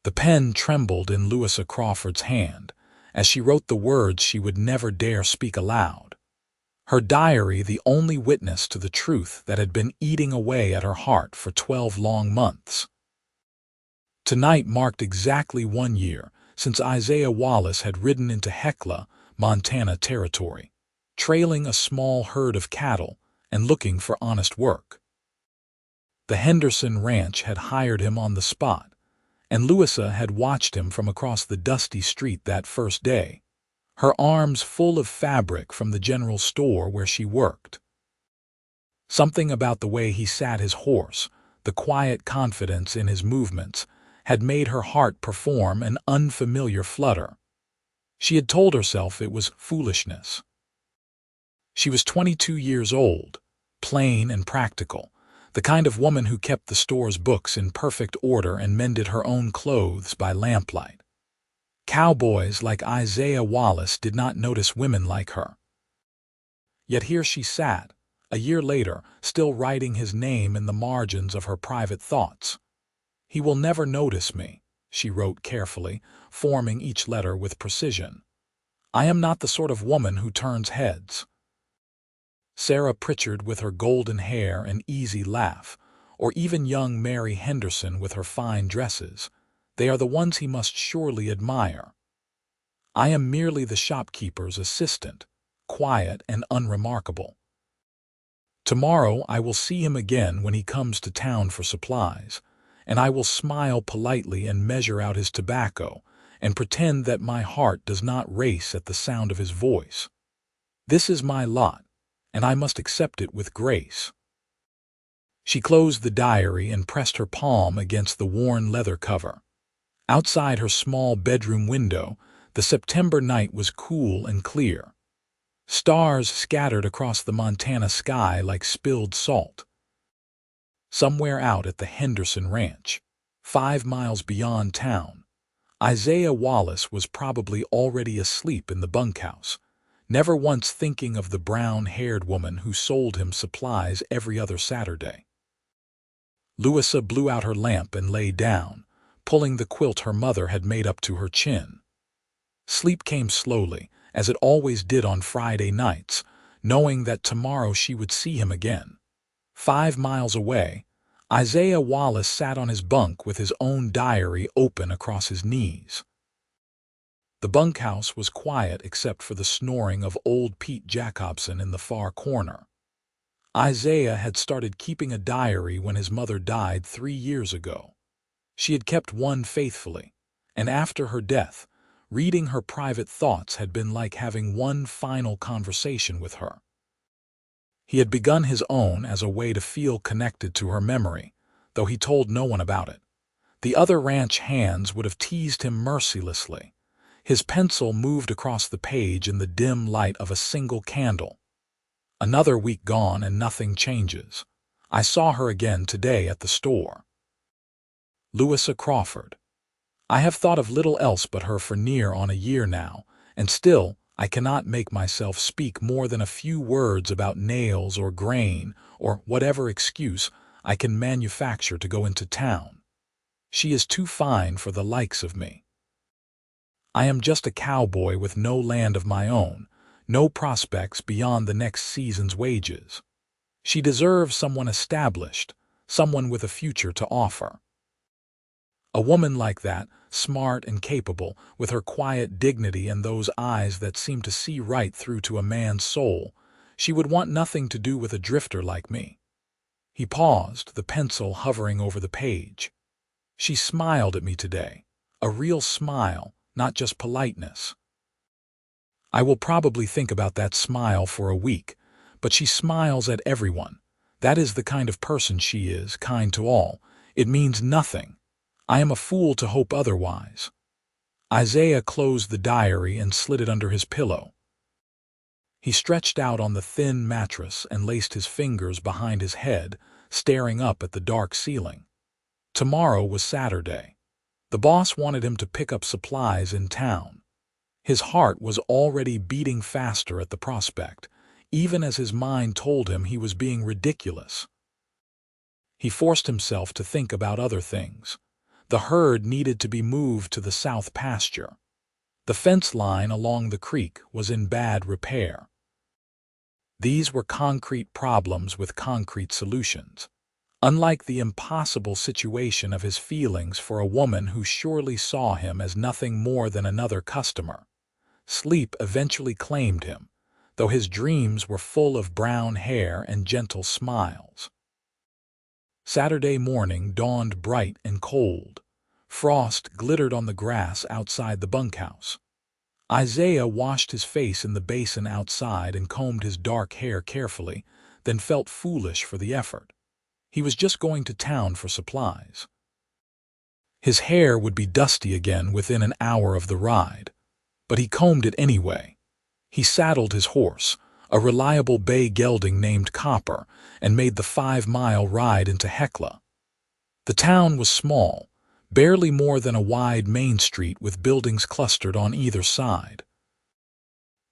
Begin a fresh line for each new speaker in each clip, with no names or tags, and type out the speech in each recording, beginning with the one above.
The pen trembled in Louisa Crawford's hand as she wrote the words she would never dare speak aloud. Her diary, the only witness to the truth that had been eating away at her heart for 12 long months. Tonight marked exactly 1 year since Isaiah Wallace had ridden into Hecla, Montana territory, trailing a small herd of cattle and looking for honest work. The Henderson Ranch had hired him on the spot, and Louisa had watched him from across the dusty street that first day, her arms full of fabric from the general store where she worked. Something about the way he sat his horse, the quiet confidence in his movements, had made her heart perform an unfamiliar flutter. She had told herself it was foolishness. She was 22 years old, plain and practical, the kind of woman who kept the store's books in perfect order and mended her own clothes by lamplight. Cowboys like Isaiah Wallace did not notice women like her. Yet here she sat, a year later, still writing his name in the margins of her private thoughts. "He will never notice me," she wrote carefully, forming each letter with precision. "I am not the sort of woman who turns heads." Sarah Pritchard with her golden hair and easy laugh, or even young Mary Henderson with her fine dresses, they are the ones he must surely admire. I am merely the shopkeeper's assistant, quiet and unremarkable. Tomorrow I will see him again when he comes to town for supplies, and I will smile politely and measure out his tobacco and pretend that my heart does not race at the sound of his voice. This is my lot, and I must accept it with grace. She closed the diary and pressed her palm against the worn leather cover. Outside her small bedroom window, the September night was cool and clear. Stars scattered across the Montana sky like spilled salt. Somewhere out at the Henderson Ranch, 5 miles beyond town, Isaiah Wallace was probably already asleep in the bunkhouse, never once thinking of the brown-haired woman who sold him supplies every other Saturday. Louisa blew out her lamp and lay down, pulling the quilt her mother had made up to her chin. Sleep came slowly, as it always did on Friday nights, knowing that tomorrow she would see him again. 5 miles away, Isaiah Wallace sat on his bunk with his own diary open across his knees. The bunkhouse was quiet except for the snoring of old Pete Jacobson in the far corner. Isaiah had started keeping a diary when his mother died 3 years ago. She had kept one faithfully, and after her death, reading her private thoughts had been like having one final conversation with her. He had begun his own as a way to feel connected to her memory, though he told no one about it. The other ranch hands would have teased him mercilessly. His pencil moved across the page in the dim light of a single candle. Another week gone and nothing changes. I saw her again today at the store. Louisa Crawford. I have thought of little else but her for near on a year now, and still I cannot make myself speak more than a few words about nails or grain or whatever excuse I can manufacture to go into town. She is too fine for the likes of me. I am just a cowboy with no land of my own, no prospects beyond the next season's wages. She deserves someone established, someone with a future to offer. A woman like that, smart and capable, with her quiet dignity and those eyes that seem to see right through to a man's soul, she would want nothing to do with a drifter like me. He paused, the pencil hovering over the page. She smiled at me today, a real smile, not just politeness. I will probably think about that smile for a week, but she smiles at everyone. That is the kind of person she is, kind to all. It means nothing. I am a fool to hope otherwise. Isaiah closed the diary and slid it under his pillow. He stretched out on the thin mattress and laced his fingers behind his head, staring up at the dark ceiling. Tomorrow was Saturday. The boss wanted him to pick up supplies in town. His heart was already beating faster at the prospect, even as his mind told him he was being ridiculous. He forced himself to think about other things. The herd needed to be moved to the south pasture. The fence line along the creek was in bad repair. These were concrete problems with concrete solutions. Unlike the impossible situation of his feelings for a woman who surely saw him as nothing more than another customer, sleep eventually claimed him, though his dreams were full of brown hair and gentle smiles. Saturday morning dawned bright and cold. Frost glittered on the grass outside the bunkhouse. Isaiah washed his face in the basin outside and combed his dark hair carefully, then felt foolish for the effort. He was just going to town for supplies. His hair would be dusty again within an hour of the ride, but he combed it anyway. He saddled his horse, a reliable bay gelding named Copper, and made the 5-mile ride into Hecla. The town was small, barely more than a wide main street with buildings clustered on either side.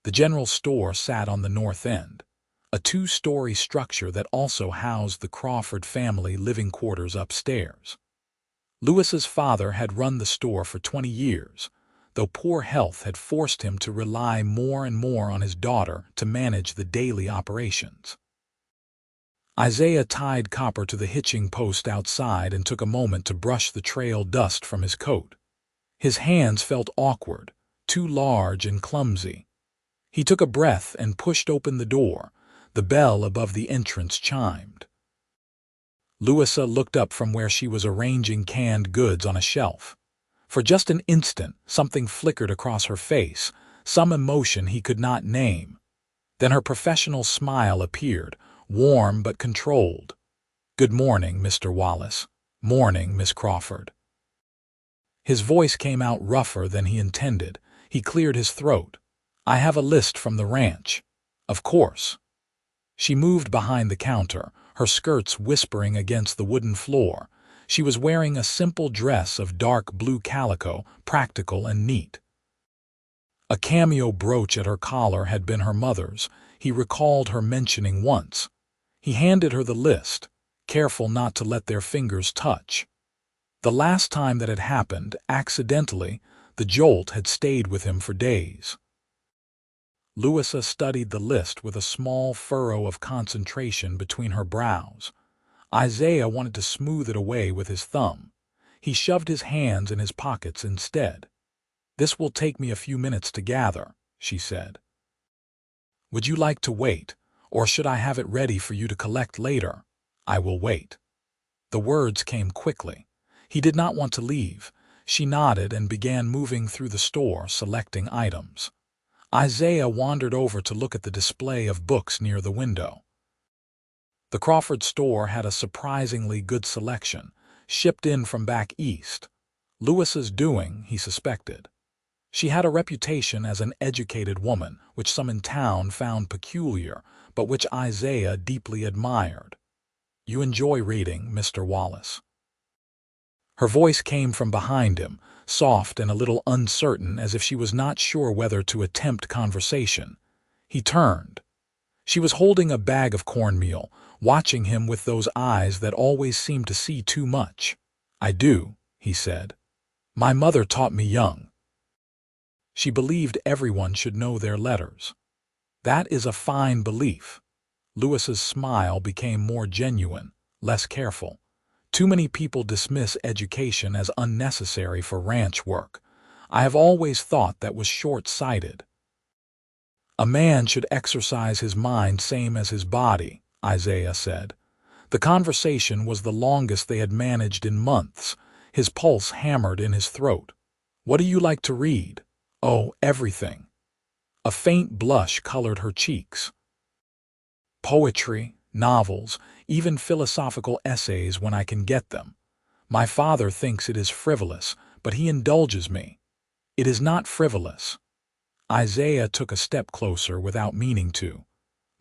The general store sat on the north end, a 2-story structure that also housed the Crawford family living quarters upstairs. Louisa's father had run the store for 20 years, though poor health had forced him to rely more and more on his daughter to manage the daily operations. Isaiah tied Copper to the hitching post outside and took a moment to brush the trail dust from his coat. His hands felt awkward, too large and clumsy. He took a breath and pushed open the door. The bell above the entrance chimed. Louisa looked up from where she was arranging canned goods on a shelf. For just an instant, something flickered across her face, some emotion he could not name. Then her professional smile appeared, warm but controlled. "Good morning, Mr. Wallace. Morning, Miss Crawford." His voice came out rougher than he intended. He cleared his throat. "I have a list from the ranch." "Of course." She moved behind the counter, her skirts whispering against the wooden floor. She was wearing a simple dress of dark blue calico, practical and neat. A cameo brooch at her collar had been her mother's. He recalled her mentioning once. He handed her the list, careful not to let their fingers touch. The last time that had happened, accidentally, the jolt had stayed with him for days. Louisa studied the list with a small furrow of concentration between her brows. Isaiah wanted to smooth it away with his thumb. He shoved his hands in his pockets instead. "This will take me a few minutes to gather," she said. "Would you like to wait, or should I have it ready for you to collect later?" "I will wait." The words came quickly. He did not want to leave. She nodded and began moving through the store, selecting items. Isaiah wandered over to look at the display of books near the window. The Crawford store had a surprisingly good selection, shipped in from back east. Louisa's doing, he suspected. She had a reputation as an educated woman, which some in town found peculiar, but which Isaiah deeply admired. "You enjoy reading, Mr. Wallace." Her voice came from behind him, soft and a little uncertain, as if she was not sure whether to attempt conversation. He turned. She was holding a bag of cornmeal, watching him with those eyes that always seemed to see too much. "I do," he said. "My mother taught me young." She believed everyone should know their letters. "That is a fine belief." Louisa's smile became more genuine, less careful. "Too many people dismiss education as unnecessary for ranch work. I have always thought that was short-sighted." "A man should exercise his mind same as his body," Isaiah said. The conversation was the longest they had managed in months. His pulse hammered in his throat. "What do you like to read?" "Oh, everything." A faint blush colored her cheeks. "Poetry, novels, even philosophical essays when I can get them. My father thinks it is frivolous, but he indulges me." "It is not frivolous." Isaiah took a step closer without meaning to.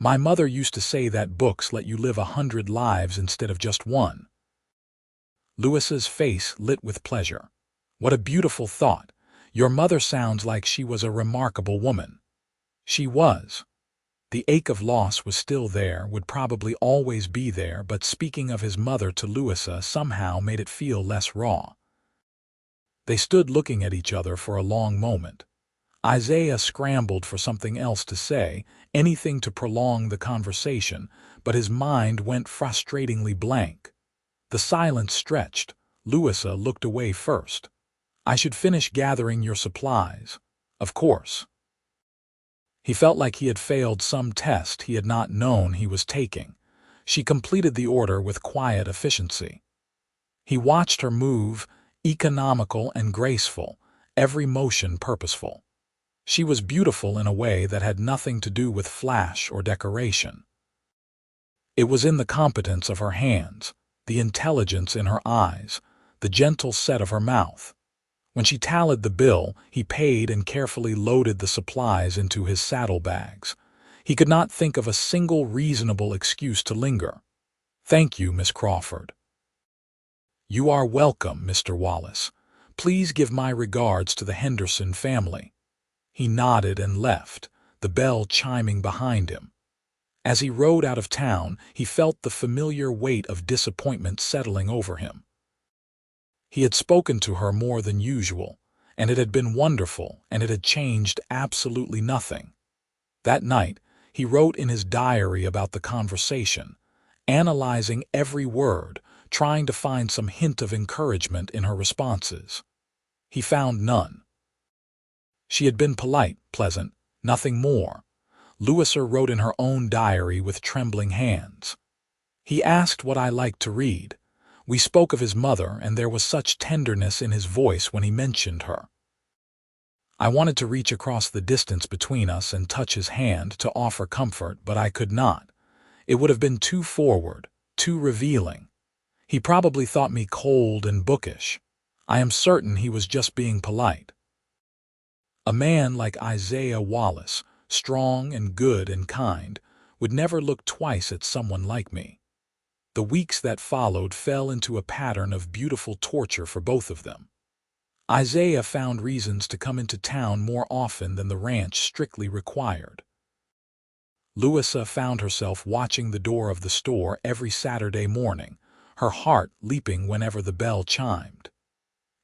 "My mother used to say that books let you live 100 lives instead of just one." Louisa's face lit with pleasure. "What a beautiful thought. Your mother sounds like she was a remarkable woman." She was. The ache of loss was still there, would probably always be there, but speaking of his mother to Louisa somehow made it feel less raw. They stood looking at each other for a long moment. Isaiah scrambled for something else to say, anything to prolong the conversation, but his mind went frustratingly blank. The silence stretched. Louisa looked away first. "I should finish gathering your supplies." "Of course." He felt like he had failed some test he had not known he was taking. She completed the order with quiet efficiency. He watched her move, economical and graceful, every motion purposeful. She was beautiful in a way that had nothing to do with flash or decoration. It was in the competence of her hands, the intelligence in her eyes, the gentle set of her mouth. When she tallied the bill, he paid and carefully loaded the supplies into his saddlebags. He could not think of a single reasonable excuse to linger. "Thank you, Miss Crawford." "You are welcome, Mr. Wallace. Please give my regards to the Henderson family." He nodded and left, the bell chiming behind him. As he rode out of town, he felt the familiar weight of disappointment settling over him. He had spoken to her more than usual, and it had been wonderful, and it had changed absolutely nothing. That night, he wrote in his diary about the conversation, analyzing every word, trying to find some hint of encouragement in her responses. He found none. She had been polite, pleasant, nothing more. Louisa wrote in her own diary with trembling hands. "He asked what I liked to read. We spoke of his mother, and there was such tenderness in his voice when he mentioned her. I wanted to reach across the distance between us and touch his hand to offer comfort, but I could not. It would have been too forward, too revealing. He probably thought me cold and bookish. I am certain he was just being polite. A man like Isaiah Wallace, strong and good and kind, would never look twice at someone like me." The weeks that followed fell into a pattern of beautiful torture for both of them. Isaiah found reasons to come into town more often than the ranch strictly required. Louisa found herself watching the door of the store every Saturday morning, her heart leaping whenever the bell chimed.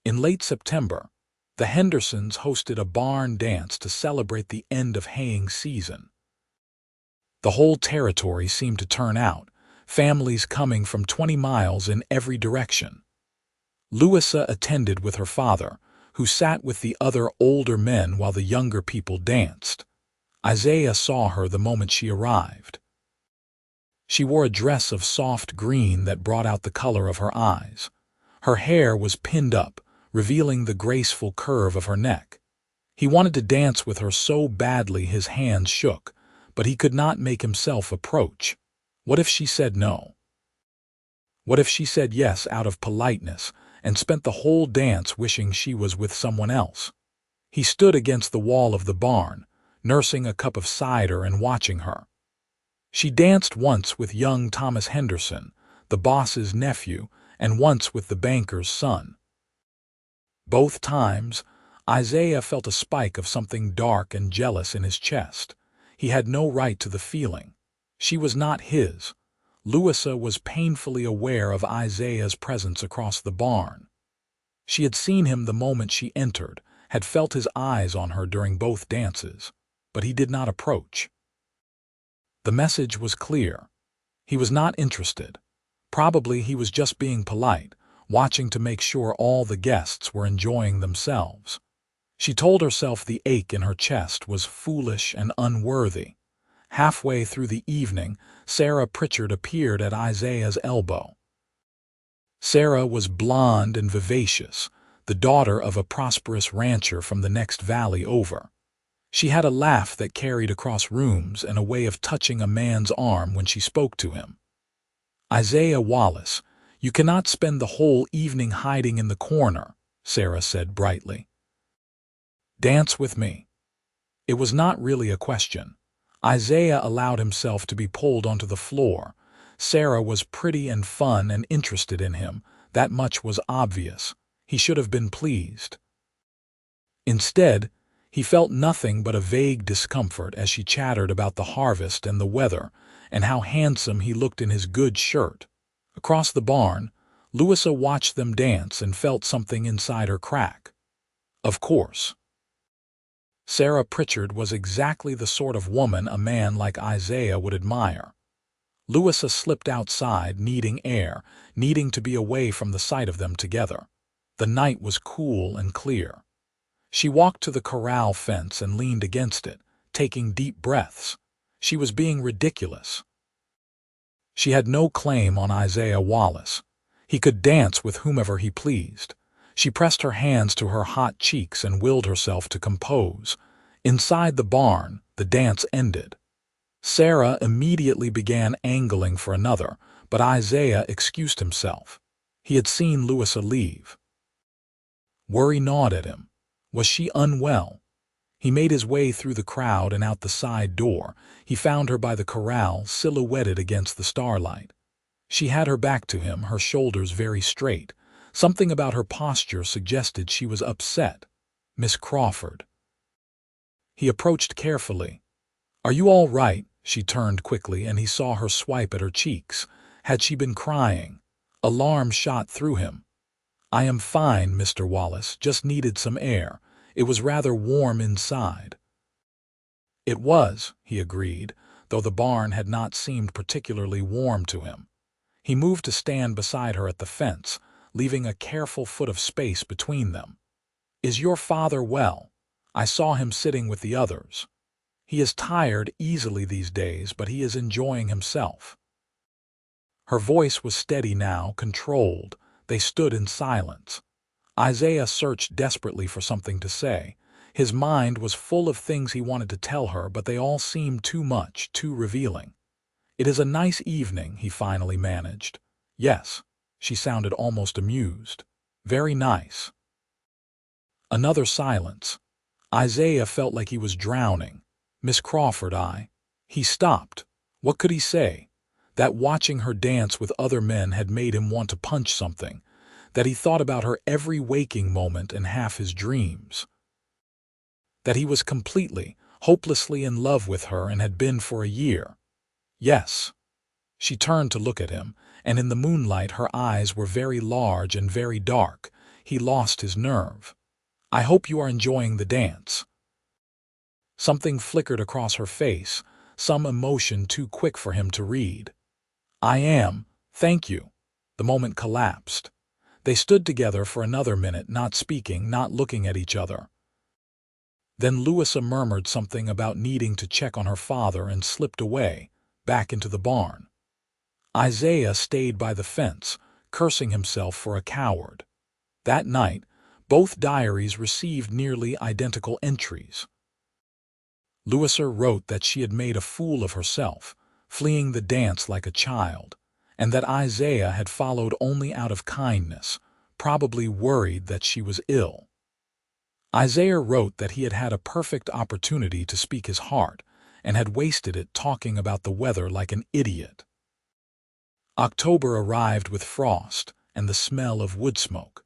In late September, the Hendersons hosted a barn dance to celebrate the end of haying season. The whole territory seemed to turn out, families coming from 20 miles in every direction. Louisa attended with her father, who sat with the other older men while the younger people danced. Isaiah saw her the moment she arrived. She wore a dress of soft green that brought out the color of her eyes. Her hair was pinned up, revealing the graceful curve of her neck. He wanted to dance with her so badly his hands shook, but he could not make himself approach. What if she said no? What if she said yes out of politeness and spent the whole dance wishing she was with someone else? He stood against the wall of the barn, nursing a cup of cider and watching her. She danced once with young Thomas Henderson, the boss's nephew, and once with the banker's son. Both times, Isaiah felt a spike of something dark and jealous in his chest. He had no right to the feeling. She was not his. Louisa was painfully aware of Isaiah's presence across the barn. She had seen him the moment she entered, had felt his eyes on her during both dances, but he did not approach. The message was clear. He was not interested. Probably he was just being polite, watching to make sure all the guests were enjoying themselves. She told herself the ache in her chest was foolish and unworthy. Halfway through the evening, Sarah Pritchard appeared at Isaiah's elbow. Sarah was blonde and vivacious, the daughter of a prosperous rancher from the next valley over. She had a laugh that carried across rooms and a way of touching a man's arm when she spoke to him. "Isaiah Wallace, you cannot spend the whole evening hiding in the corner," Sarah said brightly. "Dance with me." It was not really a question. Isaiah allowed himself to be pulled onto the floor. Sarah was pretty and fun and interested in him. That much was obvious. He should have been pleased. Instead, he felt nothing but a vague discomfort as she chattered about the harvest and the weather, and how handsome he looked in his good shirt. Across the barn, Louisa watched them dance and felt something inside her crack. Of course. Sarah Pritchard was exactly the sort of woman a man like Isaiah would admire. Louisa slipped outside, needing air, needing to be away from the sight of them together. The night was cool and clear. She walked to the corral fence and leaned against it, taking deep breaths. She was being ridiculous. She had no claim on Isaiah Wallace. He could dance with whomever he pleased. She pressed her hands to her hot cheeks and willed herself to compose. Inside the barn, the dance ended. Sarah immediately began angling for another, but Isaiah excused himself. He had seen Louisa leave. Worry gnawed at him. Was she unwell? He made his way through the crowd and out the side door. He found her by the corral, silhouetted against the starlight. She had her back to him, her shoulders very straight. Something about her posture suggested she was upset. Miss Crawford. He approached carefully. "Are you all right?" She turned quickly, and he saw her swipe at her cheeks. Had she been crying? Alarm shot through him. "I am fine, Mr. Wallace, just needed some air. It was rather warm inside." It was, he agreed, though the barn had not seemed particularly warm to him. He moved to stand beside her at the fence, leaving a careful foot of space between them. "Is your father well? I saw him sitting with the others. He is tired easily these days, but he is enjoying himself." Her voice was steady now, controlled. They stood in silence. Isaiah searched desperately for something to say. His mind was full of things he wanted to tell her, but they all seemed too much, too revealing. "It is a nice evening," he finally managed. "Yes." She sounded almost amused. "Very nice." Another silence. Isaiah felt like he was drowning. "Miss Crawford, He stopped. What could he say? That watching her dance with other men had made him want to punch something. That he thought about her every waking moment and half his dreams. That he was completely, hopelessly in love with her and had been for a year. Yes. She turned to look at him, and in the moonlight her eyes were very large and very dark. He lost his nerve. "I hope you are enjoying the dance." Something flickered across her face, some emotion too quick for him to read. "I am, thank you." The moment collapsed. They stood together for another minute, not speaking, not looking at each other. Then Louisa murmured something about needing to check on her father and slipped away, back into the barn. Isaiah stayed by the fence, cursing himself for a coward. That night, both diaries received nearly identical entries. Louisa wrote that she had made a fool of herself, fleeing the dance like a child, and that Isaiah had followed only out of kindness, probably worried that she was ill. Isaiah wrote that he had had a perfect opportunity to speak his heart, and had wasted it talking about the weather like an idiot. October arrived with frost and the smell of wood smoke.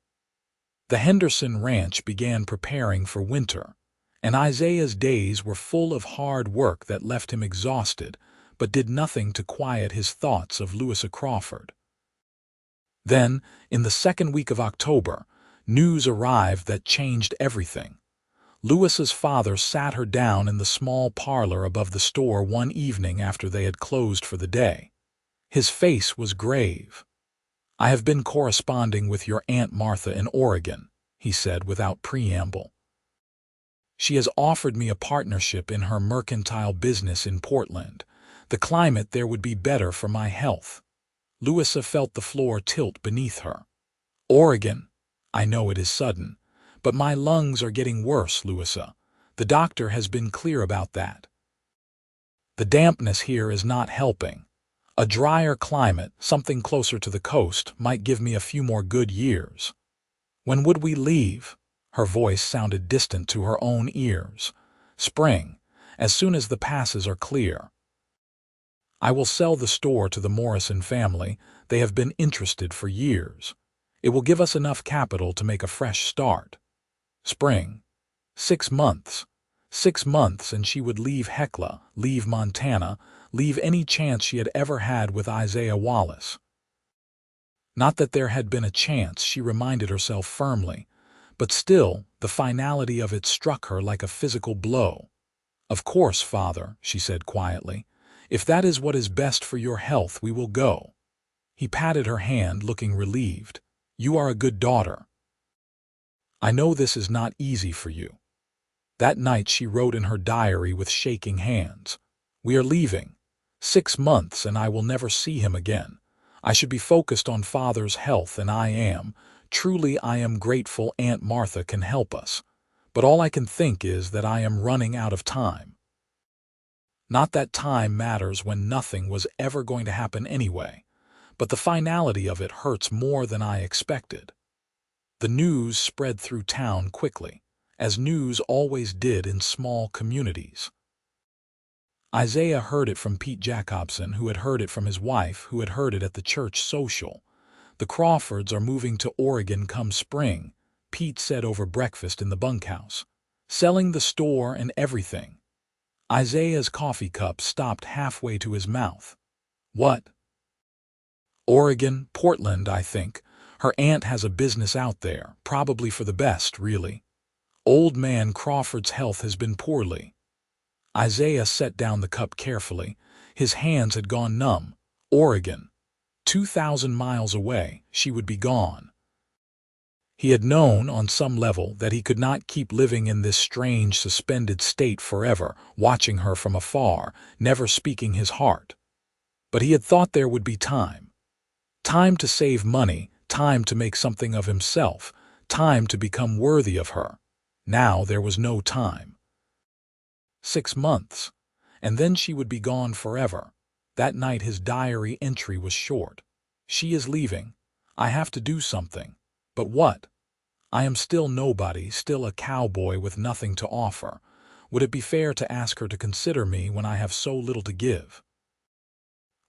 The Henderson ranch began preparing for winter, and Isaiah's days were full of hard work that left him exhausted, but did nothing to quiet his thoughts of Louisa Crawford. Then, in the second week of October, news arrived that changed everything. Louisa's father sat her down in the small parlor above the store one evening after they had closed for the day. His face was grave. "I have been corresponding with your Aunt Martha in Oregon," he said without preamble. "She has offered me a partnership in her mercantile business in Portland. The climate there would be better for my health." Louisa felt the floor tilt beneath her. "Oregon? I know it is sudden, but my lungs are getting worse, Louisa. The doctor has been clear about that. The dampness here is not helping. A drier climate, something closer to the coast, might give me a few more good years." "When would we leave?" Her voice sounded distant to her own ears. "Spring, as soon as the passes are clear. I will sell the store to the Morrison family. They have been interested for years. It will give us enough capital to make a fresh start. Spring. 6 months. 6 months, and she would leave Hecla, leave Montana, leave any chance she had ever had with Isaiah Wallace. Not that there had been a chance, she reminded herself firmly, But still, the finality of it struck her like a physical blow. "Of course, Father," she said quietly. "If that is what is best for your health, we will go." He patted her hand, looking relieved. "You are a good daughter. I know this is not easy for you." That night she wrote in her diary with shaking hands, "We are leaving. 6 months and I will never see him again. I should be focused on Father's health, and truly I am grateful Aunt Martha can help us. But all I can think is that I am running out of time. Not that time matters when nothing was ever going to happen anyway, but the finality of it hurts more than I expected." The news spread through town quickly, as news always did in small communities. Isaiah heard it from Pete Jacobson, who had heard it from his wife, who had heard it at the church social. "The Crawfords are moving to Oregon come spring," Pete said over breakfast in the bunkhouse. "Selling the store and everything." Isaiah's coffee cup stopped halfway to his mouth. "What?" "Oregon, Portland, I think. Her aunt has a business out there, probably for the best, really. Old man Crawford's health has been poorly." Isaiah set down the cup carefully. His hands had gone numb. Oregon. 2,000 miles away, she would be gone. He had known, on some level, that he could not keep living in this strange, suspended state forever, watching her from afar, never speaking his heart. But he had thought there would be time. Time to save money, time to make something of himself, time to become worthy of her. Now there was no time. 6 months, and then she would be gone forever. That night his diary entry was short. "She is leaving. I have to do something. But what? I am still nobody, still a cowboy with nothing to offer. Would it be fair to ask her to consider me when I have so little to give?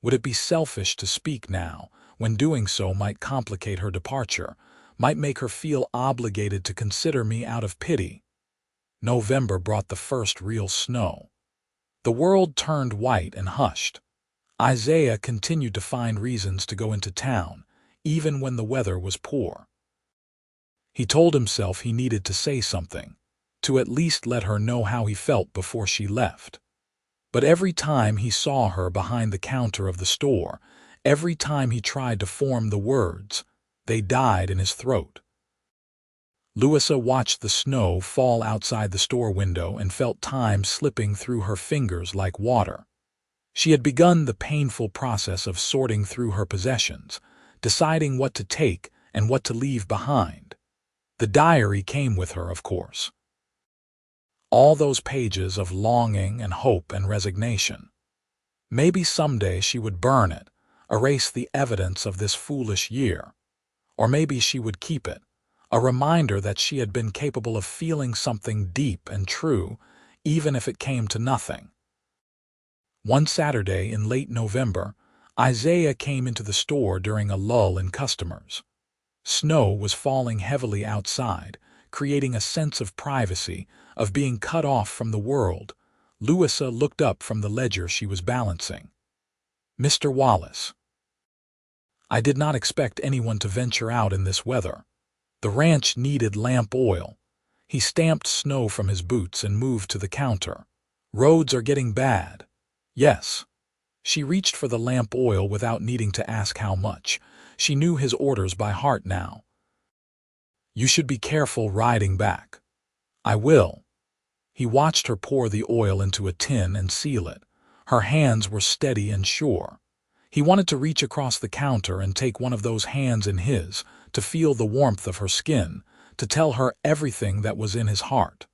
Would it be selfish to speak now, when doing so might complicate her departure, might make her feel obligated to consider me out of pity?" November brought the first real snow. The world turned white and hushed. Isaiah continued to find reasons to go into town, even when the weather was poor. He told himself he needed to say something, to at least let her know how he felt before she left. But every time he saw her behind the counter of the store, every time he tried to form the words, they died in his throat. Louisa watched the snow fall outside the store window and felt time slipping through her fingers like water. She had begun the painful process of sorting through her possessions, deciding what to take and what to leave behind. The diary came with her, of course. All those pages of longing and hope and resignation. Maybe someday she would burn it, erase the evidence of this foolish year. Or maybe she would keep it, a reminder that she had been capable of feeling something deep and true, even if it came to nothing. One Saturday in late November, Isaiah came into the store during a lull in customers. Snow was falling heavily outside, creating a sense of privacy, of being cut off from the world. Louisa looked up from the ledger she was balancing. "Mr. Wallace." "I did not expect anyone to venture out in this weather. The ranch needed lamp oil." He stamped snow from his boots and moved to the counter. "Roads are getting bad." "Yes." She reached for the lamp oil without needing to ask how much. She knew his orders by heart now. "You should be careful riding back." "I will." He watched her pour the oil into a tin and seal it. Her hands were steady and sure. He wanted to reach across the counter and take one of those hands in his, to feel the warmth of her skin, to tell her everything that was in his heart.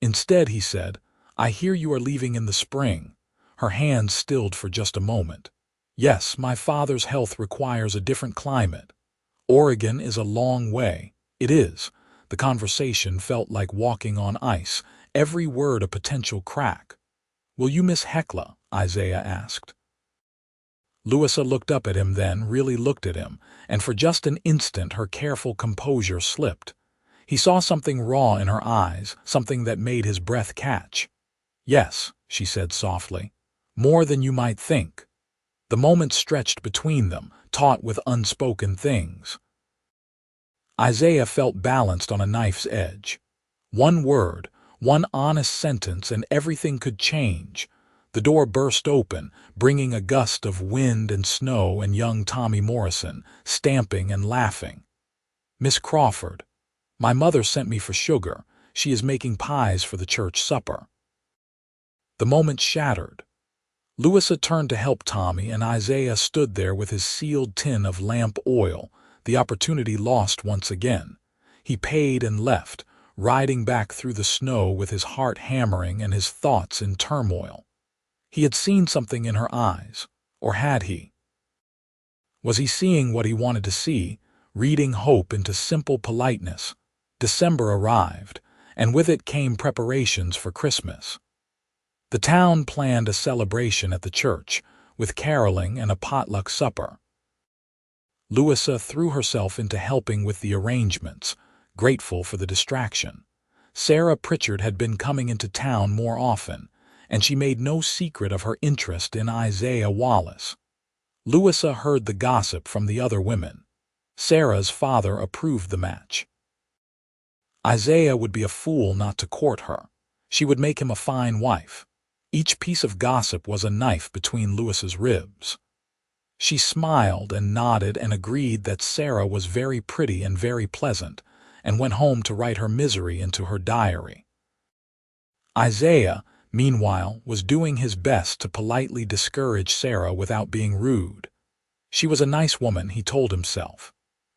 Instead, he said, "I hear you are leaving in the spring." Her hands stilled for just a moment. "Yes, my father's health requires a different climate. Oregon is a long way." "It is." The conversation felt like walking on ice, every word a potential crack. "Will you miss Hecla?" Isaiah asked. Louisa looked up at him, then really looked at him, and for just an instant her careful composure slipped. He saw something raw in her eyes, something that made his breath catch. "Yes," she said softly, "more than you might think." The moment stretched between them, taut with unspoken things. Isaiah felt balanced on a knife's edge. One word, one honest sentence, and everything could change. The door burst open, bringing a gust of wind and snow and young Tommy Morrison, stamping and laughing. "Miss Crawford, my mother sent me for sugar. She is making pies for the church supper." The moment shattered. Louisa turned to help Tommy, and Isaiah stood there with his sealed tin of lamp oil, the opportunity lost once again. He paid and left, riding back through the snow with his heart hammering and his thoughts in turmoil. He had seen something in her eyes, or had he? Was he seeing what he wanted to see, reading hope into simple politeness? December arrived, and with it came preparations for Christmas. The town planned a celebration at the church, with caroling and a potluck supper. Louisa threw herself into helping with the arrangements, grateful for the distraction. Sarah Pritchard had been coming into town more often, and she made no secret of her interest in Isaiah Wallace. Louisa heard the gossip from the other women. Sarah's father approved the match. Isaiah would be a fool not to court her. She would make him a fine wife. Each piece of gossip was a knife between Louisa's ribs. She smiled and nodded and agreed that Sarah was very pretty and very pleasant, and went home to write her misery into her diary. Isaiah, meanwhile, was doing his best to politely discourage Sarah without being rude. She was a nice woman, he told himself.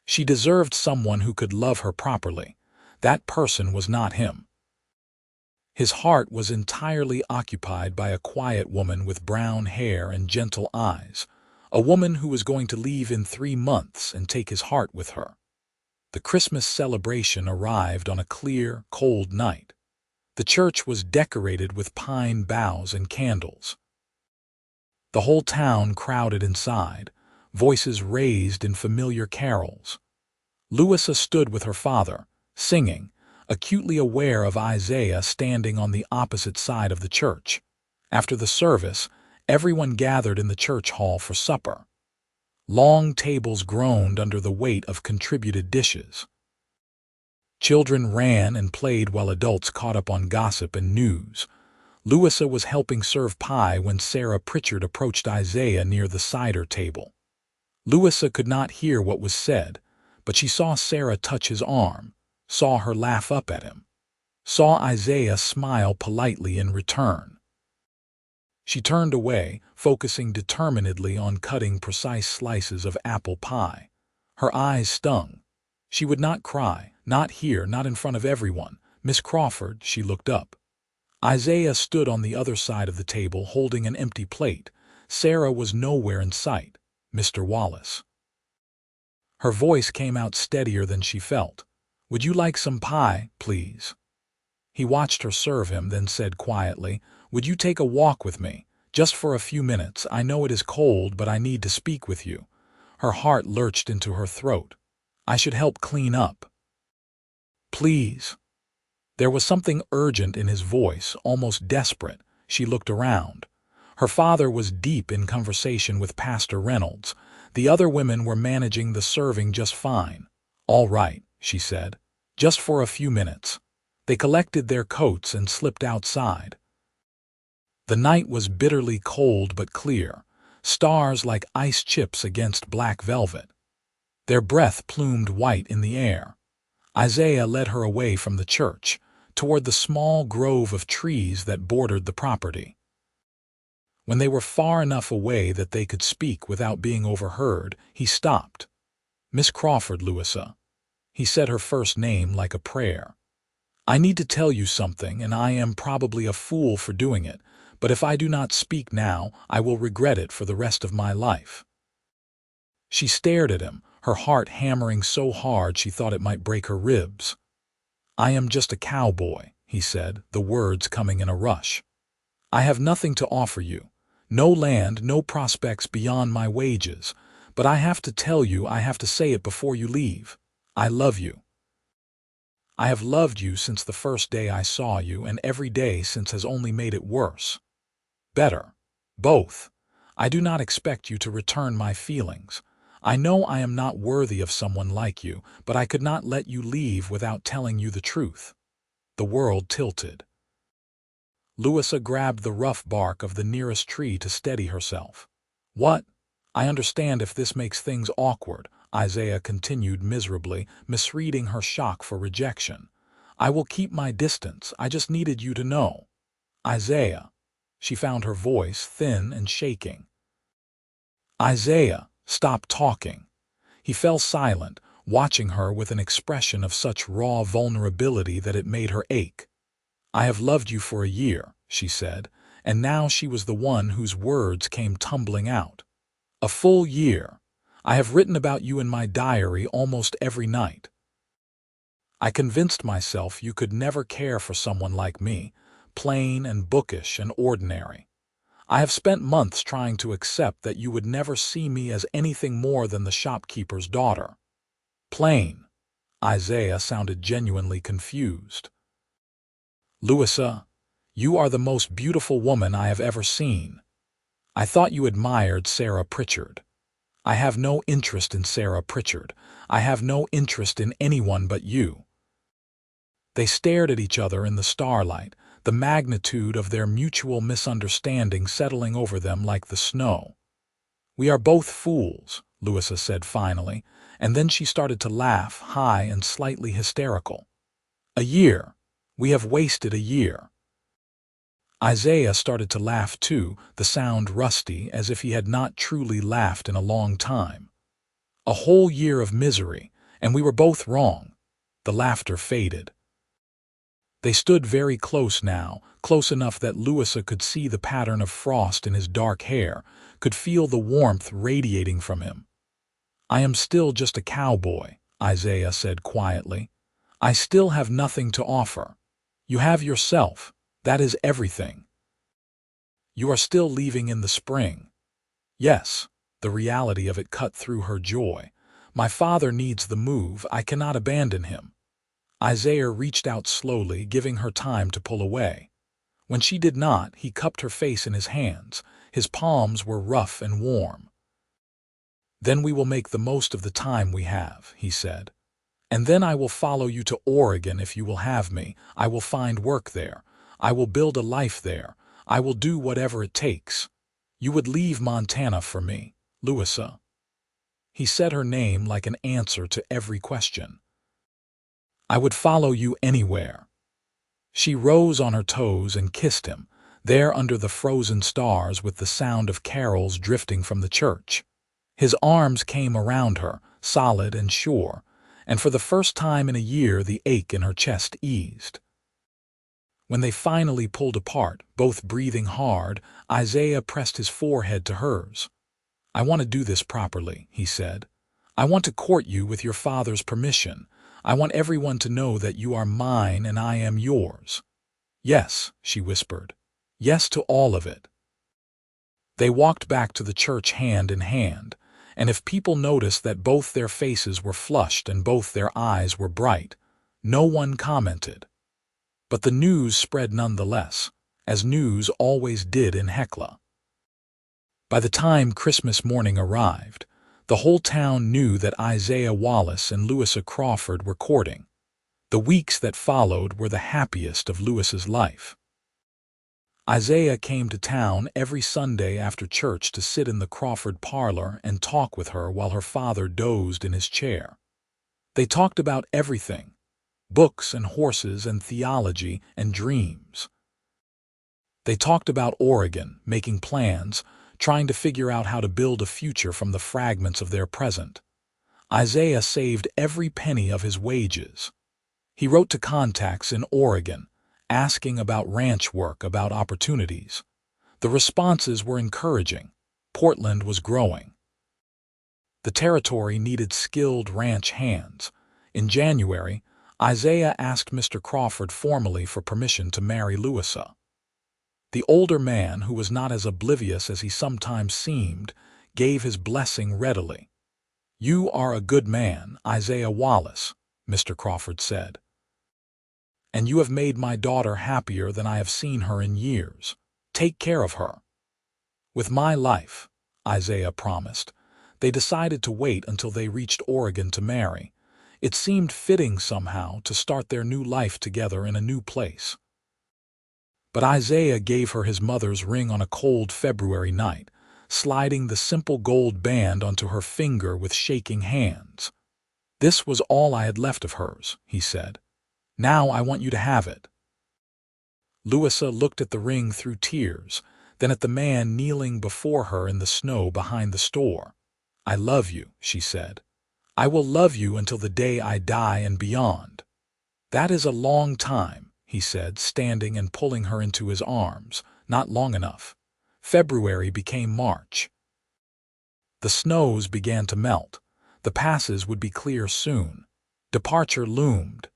She deserved someone who could love her properly. That person was not him. His heart was entirely occupied by a quiet woman with brown hair and gentle eyes, a woman who was going to leave in 3 months and take his heart with her. The Christmas celebration arrived on a clear, cold night. The church was decorated with pine boughs and candles. The whole town crowded inside, voices raised in familiar carols. Louisa stood with her father, singing, acutely aware of Isaiah standing on the opposite side of the church. After the service, everyone gathered in the church hall for supper. Long tables groaned under the weight of contributed dishes. Children ran and played while adults caught up on gossip and news. Louisa was helping serve pie when Sarah Pritchard approached Isaiah near the cider table. Louisa could not hear what was said, but she saw Sarah touch his arm, saw her laugh up at him, saw Isaiah smile politely in return. She turned away, focusing determinedly on cutting precise slices of apple pie. Her eyes stung. She would not cry, not here, not in front of everyone. "Miss Crawford," she looked up. Isaiah stood on the other side of the table holding an empty plate. Sarah was nowhere in sight. "Mr. Wallace." Her voice came out steadier than she felt. "Would you like some pie, please?" He watched her serve him, then said quietly, "Would you take a walk with me? Just for a few minutes. I know it is cold, but I need to speak with you." Her heart lurched into her throat. "I should help clean up." "Please." There was something urgent in his voice, almost desperate. She looked around. Her father was deep in conversation with Pastor Reynolds. The other women were managing the serving just fine. "All right," she said. "Just for a few minutes." They collected their coats and slipped outside. The night was bitterly cold but clear, stars like ice chips against black velvet. Their breath plumed white in the air. Isaiah led her away from the church, toward the small grove of trees that bordered the property. When they were far enough away that they could speak without being overheard, he stopped. "Miss Crawford, Louisa." He said her first name like a prayer. "I need to tell you something, and I am probably a fool for doing it, but if I do not speak now, I will regret it for the rest of my life." She stared at him, her heart hammering so hard she thought it might break her ribs. "I am just a cowboy," he said, the words coming in a rush. "I have nothing to offer you. No land, no prospects beyond my wages. But I have to tell you, I have to say it before you leave. I love you. I have loved you since the first day I saw you, and every day since has only made it worse. Better. Both. I do not expect you to return my feelings. I know I am not worthy of someone like you, but I could not let you leave without telling you the truth." The world tilted. Louisa grabbed the rough bark of the nearest tree to steady herself. "What? I understand if this makes things awkward," Isaiah continued miserably, misreading her shock for rejection. "I will keep my distance. I just needed you to know." "Isaiah." She found her voice thin and shaking. "Isaiah, stop talking." He fell silent, watching her with an expression of such raw vulnerability that it made her ache. "I have loved you for a year," she said, and now she was the one whose words came tumbling out. "A full year. I have written about you in my diary almost every night. I convinced myself you could never care for someone like me, plain and bookish and ordinary. I have spent months trying to accept that you would never see me as anything more than the shopkeeper's daughter." "Plain." Isaiah sounded genuinely confused. "Louisa, you are the most beautiful woman I have ever seen. I thought you admired Sarah Pritchard. I have no interest in Sarah Pritchard. I have no interest in anyone but you." They stared at each other in the starlight, the magnitude of their mutual misunderstanding settling over them like the snow. "We are both fools," Louisa said finally, and then she started to laugh, high and slightly hysterical. "A year. We have wasted a year." Isaiah started to laugh too, the sound rusty, as if he had not truly laughed in a long time. "A whole year of misery, and we were both wrong." The laughter faded. They stood very close now, close enough that Louisa could see the pattern of frost in his dark hair, could feel the warmth radiating from him. "I am still just a cowboy," Isaiah said quietly. "I still have nothing to offer. You have yourself. That is everything. You are still leaving in the spring." "Yes." The reality of it cut through her joy. "My father needs the move. I cannot abandon him." Isaiah reached out slowly, giving her time to pull away. When she did not, he cupped her face in his hands. His palms were rough and warm. "Then we will make the most of the time we have," he said. "And then I will follow you to Oregon if you will have me. I will find work there. I will build a life there. I will do whatever it takes. You would leave Montana for me, Louisa." He said her name like an answer to every question. "I would follow you anywhere." She rose on her toes and kissed him, there under the frozen stars with the sound of carols drifting from the church. His arms came around her, solid and sure, and for the first time in a year the ache in her chest eased. When they finally pulled apart, both breathing hard, Isaiah pressed his forehead to hers. "I want to do this properly," he said. "I want to court you with your father's permission. I want everyone to know that you are mine and I am yours." "Yes," she whispered. "Yes to all of it." They walked back to the church hand in hand, and if people noticed that both their faces were flushed and both their eyes were bright, no one commented. But the news spread nonetheless, as news always did in Hecla. By the time Christmas morning arrived, the whole town knew that Isaiah Wallace and Louisa Crawford were courting. The weeks that followed were the happiest of Louisa's life. Isaiah came to town every Sunday after church to sit in the Crawford parlor and talk with her while her father dozed in his chair. They talked about everything: books and horses and theology and dreams. They talked about Oregon, making plans, trying to figure out how to build a future from the fragments of their present. Isaiah saved every penny of his wages. He wrote to contacts in Oregon, asking about ranch work, about opportunities. The responses were encouraging. Portland was growing. The territory needed skilled ranch hands. In January, Isaiah asked Mr. Crawford formally for permission to marry Louisa. The older man, who was not as oblivious as he sometimes seemed, gave his blessing readily. "You are a good man, Isaiah Wallace," Mr. Crawford said. "And you have made my daughter happier than I have seen her in years. Take care of her." "With my life," Isaiah promised. They decided to wait until they reached Oregon to marry. It seemed fitting somehow to start their new life together in a new place. But Isaiah gave her his mother's ring on a cold February night, sliding the simple gold band onto her finger with shaking hands. "This was all I had left of hers," he said. "Now I want you to have it." Louisa looked at the ring through tears, then at the man kneeling before her in the snow behind the store. "I love you," she said. "I will love you until the day I die and beyond." "That is a long time," he said, standing and pulling her into his arms. "Not long enough." February became March. The snows began to melt. The passes would be clear soon. Departure loomed.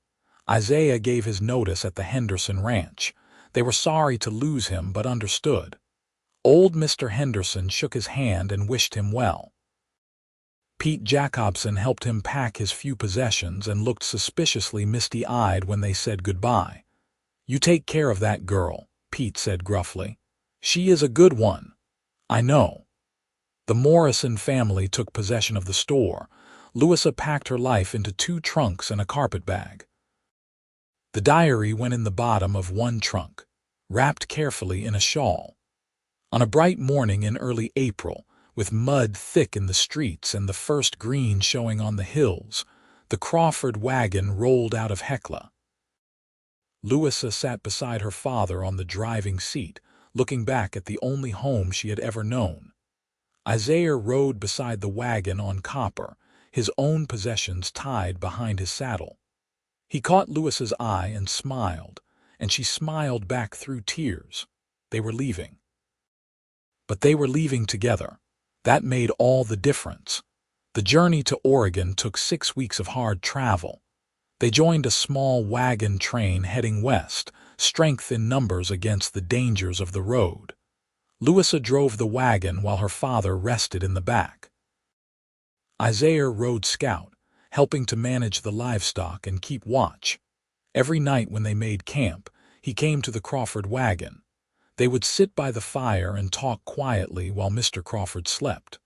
Isaiah gave his notice at the Henderson ranch. They were sorry to lose him, but understood. Old Mr. Henderson shook his hand and wished him well. Pete Jacobson helped him pack his few possessions and looked suspiciously misty-eyed when they said goodbye. "You take care of that girl," Pete said gruffly. "She is a good one." "I know." The Morrison family took possession of the store. Louisa packed her life into 2 trunks and a carpet bag. The diary went in the bottom of one trunk, wrapped carefully in a shawl. On a bright morning in early April, with mud thick in the streets and the first green showing on the hills, the Crawford wagon rolled out of Hecla. Louisa sat beside her father on the driving seat, looking back at the only home she had ever known. Isaiah rode beside the wagon on Copper, his own possessions tied behind his saddle. He caught Louisa's eye and she smiled back through tears. They were leaving. But they were leaving together. That made all the difference. The journey to Oregon took 6 weeks of hard travel. They joined a small wagon train heading west, strength in numbers against the dangers of the road. Louisa drove the wagon while her father rested in the back. Isaiah rode scout, helping to manage the livestock and keep watch. Every night when they made camp, he came to the Crawford wagon. They would sit by the fire and talk quietly while Mr. Crawford slept.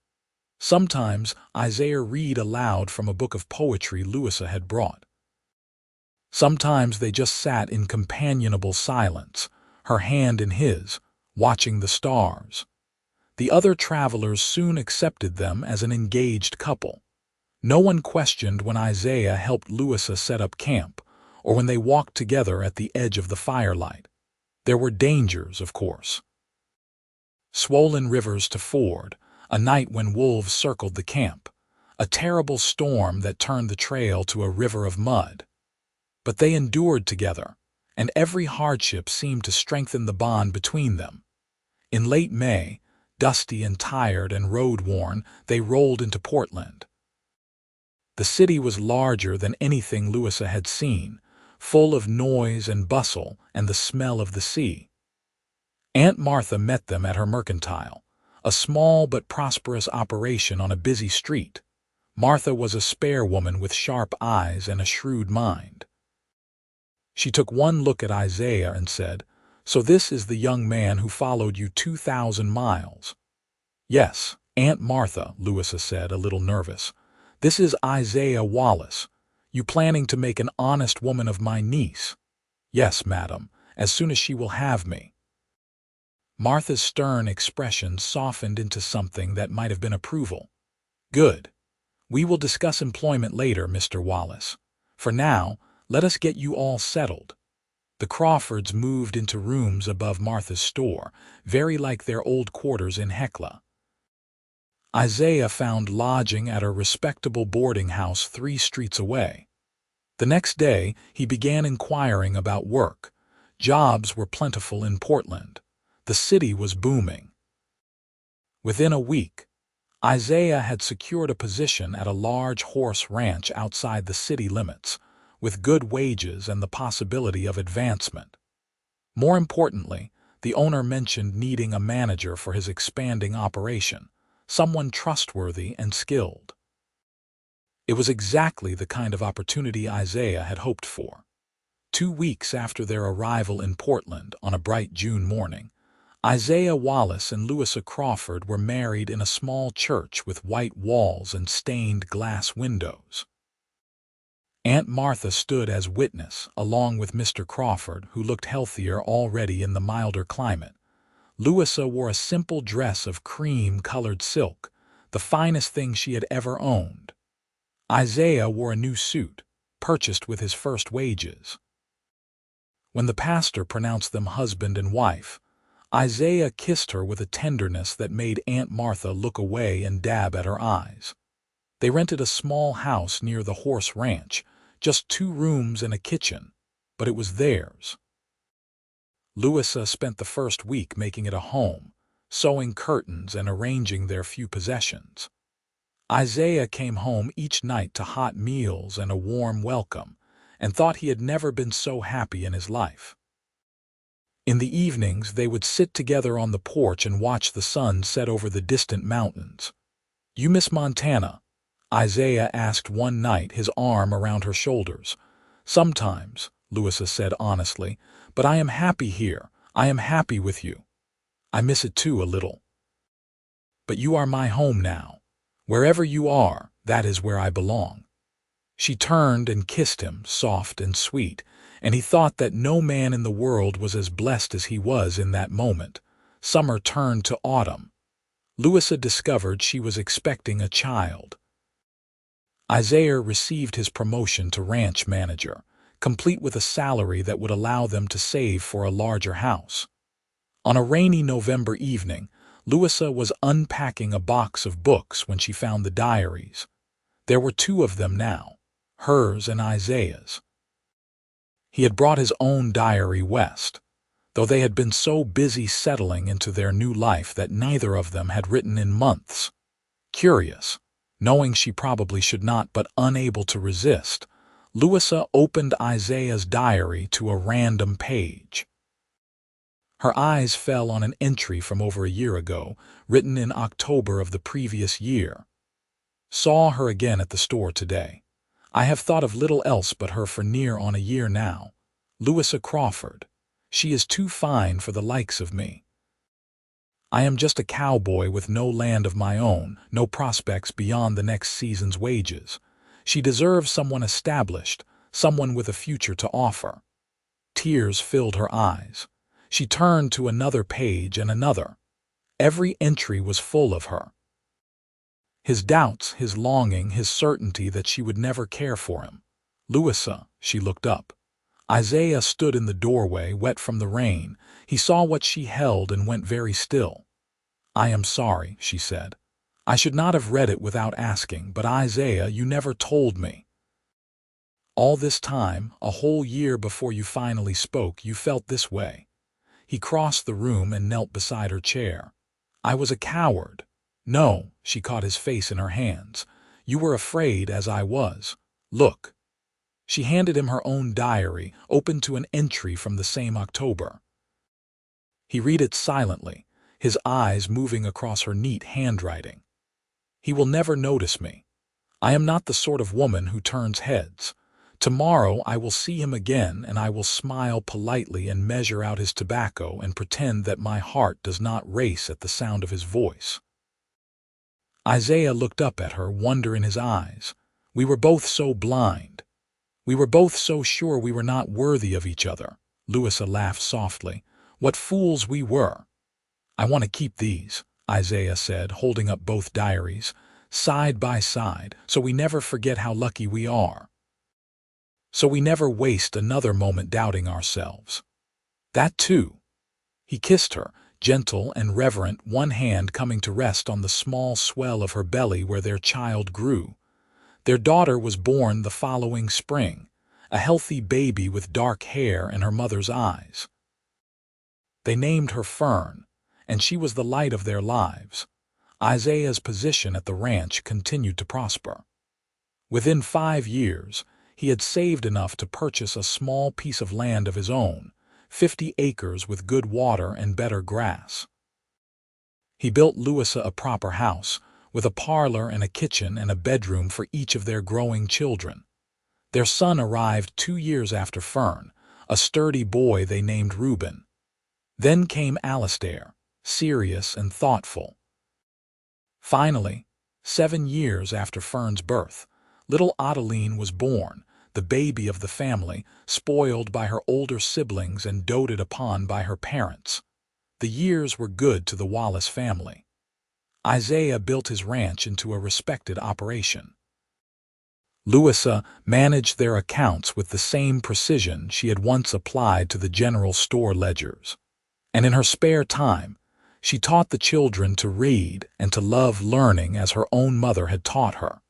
Sometimes Isaiah read aloud from a book of poetry Louisa had brought. Sometimes they just sat in companionable silence, her hand in his, watching the stars. The other travelers soon accepted them as an engaged couple. No one questioned when Isaiah helped Louisa set up camp, or when they walked together at the edge of the firelight. There were dangers, of course. Swollen rivers to ford, a night when wolves circled the camp, a terrible storm that turned the trail to a river of mud. But they endured together, and every hardship seemed to strengthen the bond between them. In late May, dusty and tired and road-worn, they rolled into Portland. The city was larger than anything Louisa had seen, full of noise and bustle and the smell of the sea. Aunt Martha met them at her mercantile, a small but prosperous operation on a busy street. Martha was a spare woman with sharp eyes and a shrewd mind. She took one look at Isaiah and said, "So this is the young man who followed you 2,000 miles." "Yes, Aunt Martha," Louisa said, a little nervous. "This is Isaiah Wallace. You planning to make an honest woman of my niece?" "Yes, madam, as soon as she will have me." Martha's stern expression softened into something that might have been approval. "Good. We will discuss employment later, Mr. Wallace. For now, let us get you all settled." The Crawfords moved into rooms above Martha's store, very like their old quarters in Hecla. Isaiah found lodging at a respectable boarding house 3 streets away. The next day, he began inquiring about work. Jobs were plentiful in Portland. The city was booming. Within a week, Isaiah had secured a position at a large horse ranch outside the city limits, with good wages and the possibility of advancement. More importantly, the owner mentioned needing a manager for his expanding operation, someone trustworthy and skilled. It was exactly the kind of opportunity Isaiah had hoped for. 2 weeks after their arrival in Portland on a bright June morning, Isaiah Wallace and Louisa Crawford were married in a small church with white walls and stained glass windows. Aunt Martha stood as witness, along with Mr. Crawford, who looked healthier already in the milder climate. Louisa wore a simple dress of cream-colored silk, the finest thing she had ever owned. Isaiah wore a new suit, purchased with his first wages. When the pastor pronounced them husband and wife, Isaiah kissed her with a tenderness that made Aunt Martha look away and dab at her eyes. They rented a small house near the horse ranch, just 2 rooms and a kitchen, but it was theirs. Louisa spent the first week making it a home, sewing curtains and arranging their few possessions. Isaiah came home each night to hot meals and a warm welcome, and thought he had never been so happy in his life. In the evenings, they would sit together on the porch and watch the sun set over the distant mountains. "You miss Montana?" Isaiah asked one night, his arm around her shoulders. "Sometimes," Louisa said honestly, "but I am happy here. I am happy with you. I miss it too a little. But you are my home now. Wherever you are, that is where I belong." She turned and kissed him, soft and sweet, and he thought that no man in the world was as blessed as he was in that moment. Summer turned to autumn. Louisa discovered she was expecting a child. Isaiah received his promotion to ranch manager, complete with a salary that would allow them to save for a larger house. On a rainy November evening, Louisa was unpacking a box of books when she found the diaries. There were 2 of them now, hers and Isaiah's. He had brought his own diary west, though they had been so busy settling into their new life that neither of them had written in months. Curious, knowing she probably should not but unable to resist, Louisa opened Isaiah's diary to a random page. Her eyes fell on an entry from over a year ago, written in October of the previous year. "Saw her again at the store today. I have thought of little else but her for near on a year now. Louisa Crawford. She is too fine for the likes of me. I am just a cowboy with no land of my own, no prospects beyond the next season's wages. She deserves someone established, someone with a future to offer." Tears filled her eyes. She turned to another page and another. Every entry was full of her. His doubts, his longing, his certainty that she would never care for him. "Louisa," she looked up. Isaiah stood in the doorway, wet from the rain. He saw what she held and went very still. "I am sorry," she said. "I should not have read it without asking, but Isaiah, you never told me. All this time, a whole year before you finally spoke, you felt this way." He crossed the room and knelt beside her chair. "I was a coward." "No," she caught his face in her hands. "You were afraid as I was. Look." She handed him her own diary, opened to an entry from the same October. He read it silently, his eyes moving across her neat handwriting. "He will never notice me. I am not the sort of woman who turns heads. Tomorrow I will see him again, and I will smile politely and measure out his tobacco and pretend that my heart does not race at the sound of his voice." Isaiah looked up at her, wonder in his eyes. "We were both so blind. We were both so sure we were not worthy of each other." Louisa laughed softly. "What fools we were." "I want to keep these," Isaiah said, holding up both diaries, "side by side, so we never forget how lucky we are. So we never waste another moment doubting ourselves." "That too." He kissed her, gentle and reverent, one hand coming to rest on the small swell of her belly where their child grew. Their daughter was born the following spring, a healthy baby with dark hair and her mother's eyes. They named her Fern, and she was the light of their lives. Isaiah's position at the ranch continued to prosper. Within 5 years, he had saved enough to purchase a small piece of land of his own, 50 acres with good water and better grass. He built Louisa a proper house, with a parlor and a kitchen and a bedroom for each of their growing children. Their son arrived 2 years after Fern, a sturdy boy they named Reuben. Then came Alastair, serious and thoughtful. Finally, 7 years after Fern's birth, little Adeline was born, the baby of the family, spoiled by her older siblings and doted upon by her parents. The years were good to the Wallace family. Isaiah built his ranch into a respected operation. Louisa managed their accounts with the same precision she had once applied to the general store ledgers. And in her spare time, she taught the children to read and to love learning as her own mother had taught her.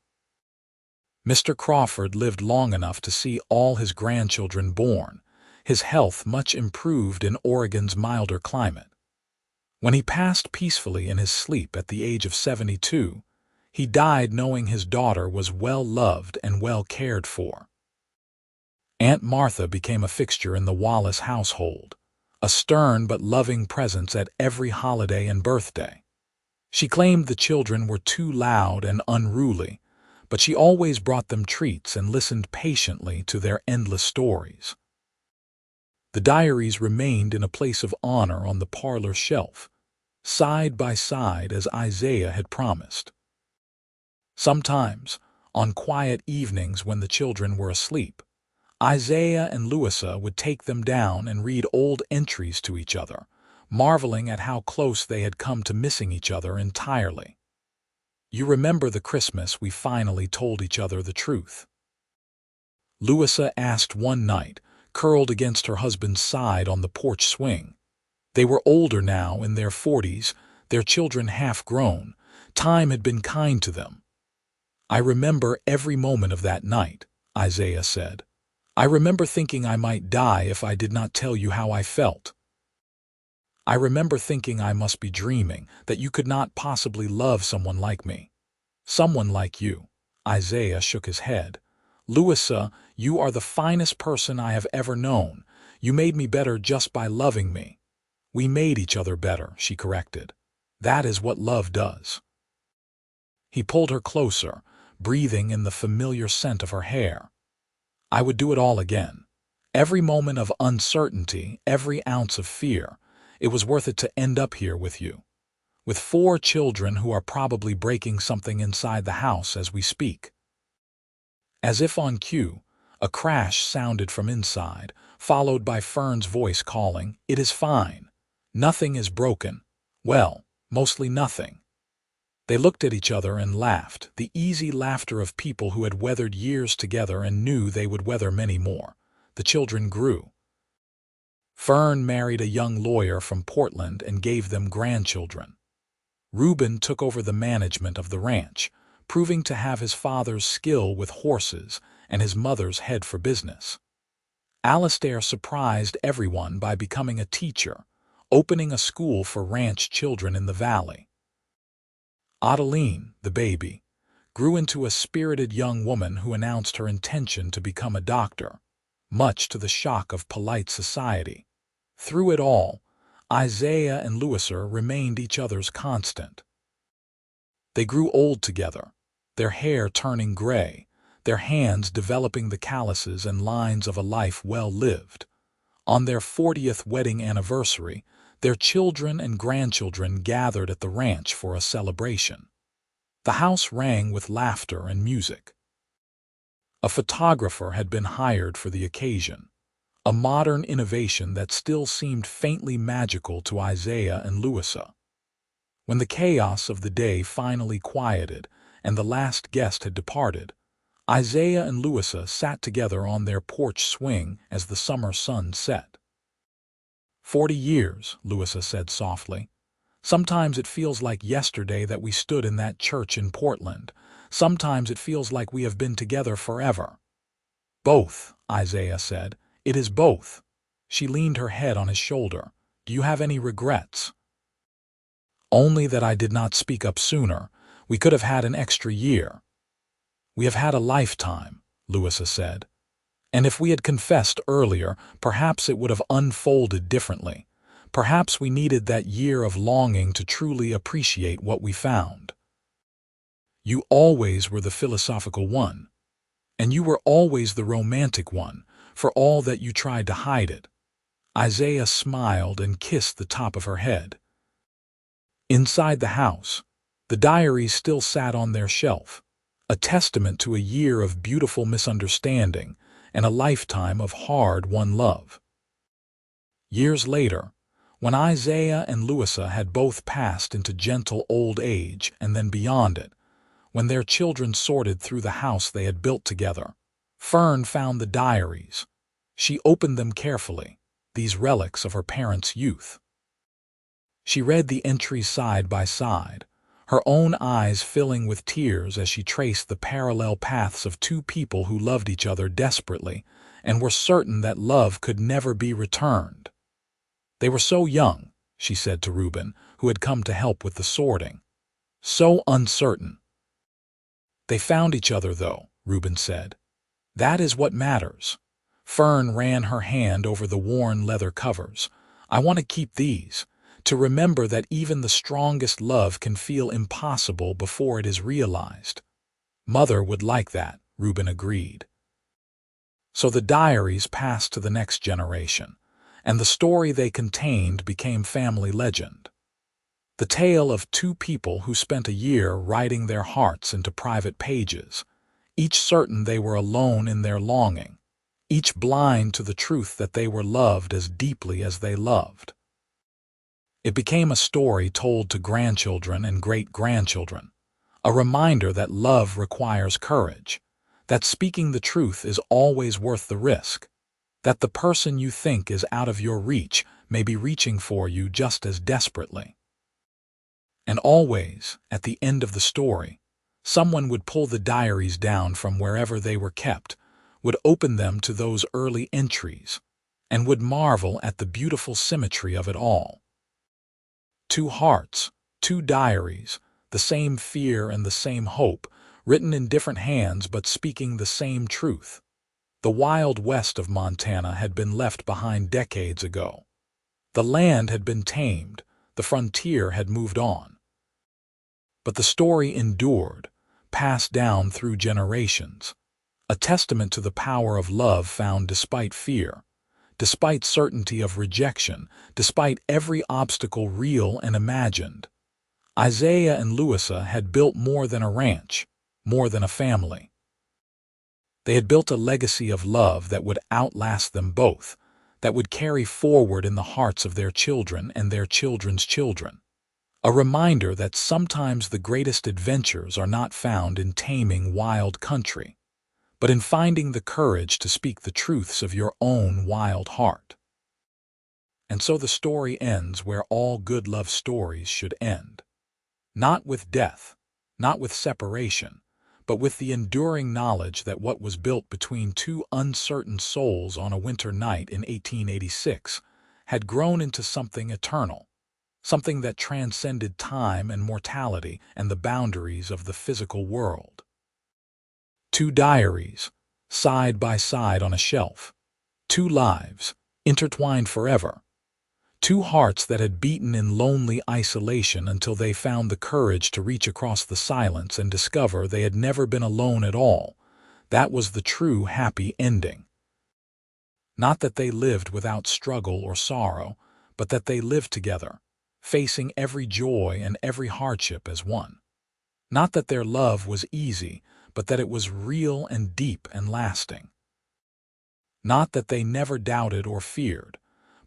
Mr. Crawford lived long enough to see all his grandchildren born, his health much improved in Oregon's milder climate. When he passed peacefully in his sleep at the age of 72, he died knowing his daughter was well loved and well cared for. Aunt Martha became a fixture in the Wallace household, a stern but loving presence at every holiday and birthday. She claimed the children were too loud and unruly, but she always brought them treats and listened patiently to their endless stories. The diaries remained in a place of honor on the parlor shelf, side by side as Isaiah had promised. Sometimes, on quiet evenings when the children were asleep, Isaiah and Louisa would take them down and read old entries to each other, marveling at how close they had come to missing each other entirely. "You remember the Christmas we finally told each other the truth?" Louisa asked one night, curled against her husband's side on the porch swing. They were older now, in their 40s, their children half-grown. Time had been kind to them. "I remember every moment of that night," Isaiah said. "I remember thinking I might die if I did not tell you how I felt. I remember thinking I must be dreaming, that you could not possibly love someone like me. Someone like you." Isaiah shook his head. "Louisa, you are the finest person I have ever known. You made me better just by loving me." "We made each other better," she corrected. "That is what love does." He pulled her closer, breathing in the familiar scent of her hair. "I would do it all again. Every moment of uncertainty, every ounce of fear. It was worth it to end up here with you. With 4 children who are probably breaking something inside the house as we speak." As if on cue, a crash sounded from inside, followed by Fern's voice calling, "It is fine. Nothing is broken. Well, mostly nothing." They looked at each other and laughed, the easy laughter of people who had weathered years together and knew they would weather many more. The children grew. Fern married a young lawyer from Portland and gave them grandchildren. Reuben took over the management of the ranch, proving to have his father's skill with horses and his mother's head for business. Alastair surprised everyone by becoming a teacher, opening a school for ranch children in the valley. Adeline, the baby, grew into a spirited young woman who announced her intention to become a doctor, much to the shock of polite society. Through it all, Isaiah and Louisa remained each other's constant. They grew old together, their hair turning gray, their hands developing the calluses and lines of a life well lived. On their 40th wedding anniversary, their children and grandchildren gathered at the ranch for a celebration. The house rang with laughter and music. A photographer had been hired for the occasion, a modern innovation that still seemed faintly magical to Isaiah and Louisa. When the chaos of the day finally quieted and the last guest had departed, Isaiah and Louisa sat together on their porch swing as the summer sun set. 40 years, Louisa said softly. "Sometimes it feels like yesterday that we stood in that church in Portland. Sometimes it feels like we have been together forever." "Both," Isaiah said. "It is both." She leaned her head on his shoulder. "Do you have any regrets?" "Only that I did not speak up sooner. We could have had an extra year." "We have had a lifetime," Louisa said. "And if we had confessed earlier, perhaps it would have unfolded differently. Perhaps we needed that year of longing to truly appreciate what we found." "You always were the philosophical one. And you were always the romantic one, for all that you tried to hide it." Isaiah smiled and kissed the top of her head. Inside the house, the diaries still sat on their shelf, a testament to a year of beautiful misunderstanding and a lifetime of hard-won love. Years later, when Isaiah and Louisa had both passed into gentle old age and then beyond it, when their children sorted through the house they had built together, Fern found the diaries. She opened them carefully, these relics of her parents' youth. She read the entries side by side, her own eyes filling with tears as she traced the parallel paths of two people who loved each other desperately and were certain that love could never be returned. They were so young, she said to Reuben, who had come to help with the sorting. So uncertain. They found each other, though, Reuben said. That is what matters. Fern ran her hand over the worn leather covers. I want to keep these, to remember that even the strongest love can feel impossible before it is realized. Mother would like that, Reuben agreed. So the diaries passed to the next generation, and the story they contained became family legend. The tale of two people who spent a year writing their hearts into private pages, each certain they were alone in their longing, each blind to the truth that they were loved as deeply as they loved. It became a story told to grandchildren and great-grandchildren, a reminder that love requires courage, that speaking the truth is always worth the risk, that the person you think is out of your reach may be reaching for you just as desperately. And always, at the end of the story, someone would pull the diaries down from wherever they were kept, would open them to those early entries, and would marvel at the beautiful symmetry of it all. Two hearts, two diaries, the same fear and the same hope, written in different hands but speaking the same truth. The wild west of Montana had been left behind decades ago. The land had been tamed, the frontier had moved on. But the story endured, passed down through generations, a testament to the power of love found despite fear, despite certainty of rejection, despite every obstacle real and imagined. Isaiah and Louisa had built more than a ranch, more than a family. They had built a legacy of love that would outlast them both, that would carry forward in the hearts of their children and their children's children. A reminder that sometimes the greatest adventures are not found in taming wild country, but in finding the courage to speak the truths of your own wild heart. And so the story ends where all good love stories should end. Not with death, not with separation, but with the enduring knowledge that what was built between two uncertain souls on a winter night in 1886 had grown into something eternal, something that transcended time and mortality and the boundaries of the physical world. Two diaries, side by side on a shelf. Two lives, intertwined forever. Two hearts that had beaten in lonely isolation until they found the courage to reach across the silence and discover they had never been alone at all. That was the true happy ending. Not that they lived without struggle or sorrow, but that they lived together, facing every joy and every hardship as one. Not that their love was easy, but that it was real and deep and lasting. Not that they never doubted or feared,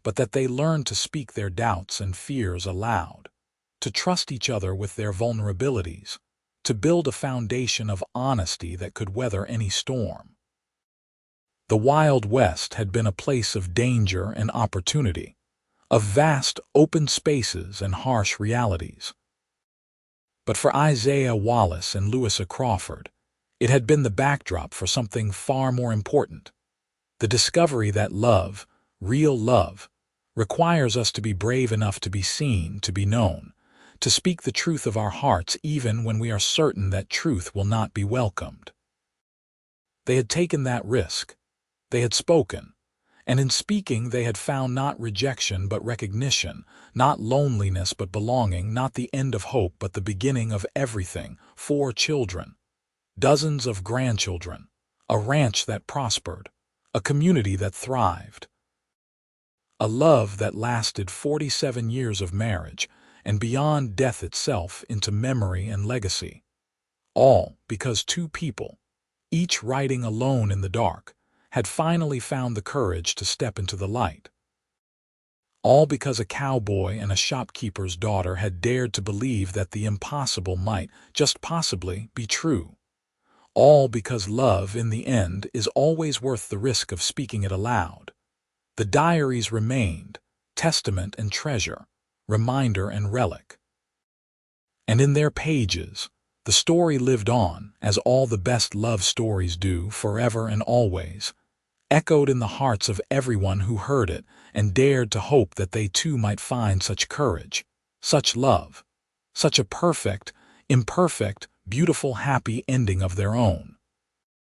but that they learned to speak their doubts and fears aloud, to trust each other with their vulnerabilities, to build a foundation of honesty that could weather any storm. The Wild West had been a place of danger and opportunity, of vast open spaces and harsh realities. But for Isaiah Wallace and Louisa Crawford, it had been the backdrop for something far more important, the discovery that love, real love, requires us to be brave enough to be seen, to be known, to speak the truth of our hearts even when we are certain that truth will not be welcomed. They had taken that risk. They had spoken, and in speaking they had found not rejection but recognition, not loneliness but belonging, not the end of hope but the beginning of everything. 4 children, dozens of grandchildren, a ranch that prospered, a community that thrived. a love that lasted 47 years of marriage and beyond death itself into memory and legacy. All because two people, each riding alone in the dark, had finally found the courage to step into the light. All because a cowboy and a shopkeeper's daughter had dared to believe that the impossible might just possibly be true. All because love, in the end, is always worth the risk of speaking it aloud. The diaries remained, testament and treasure, reminder and relic. And in their pages, the story lived on, as all the best love stories do, forever and always, echoed in the hearts of everyone who heard it and dared to hope that they too might find such courage, such love, such a perfect, imperfect, beautiful, happy ending of their own.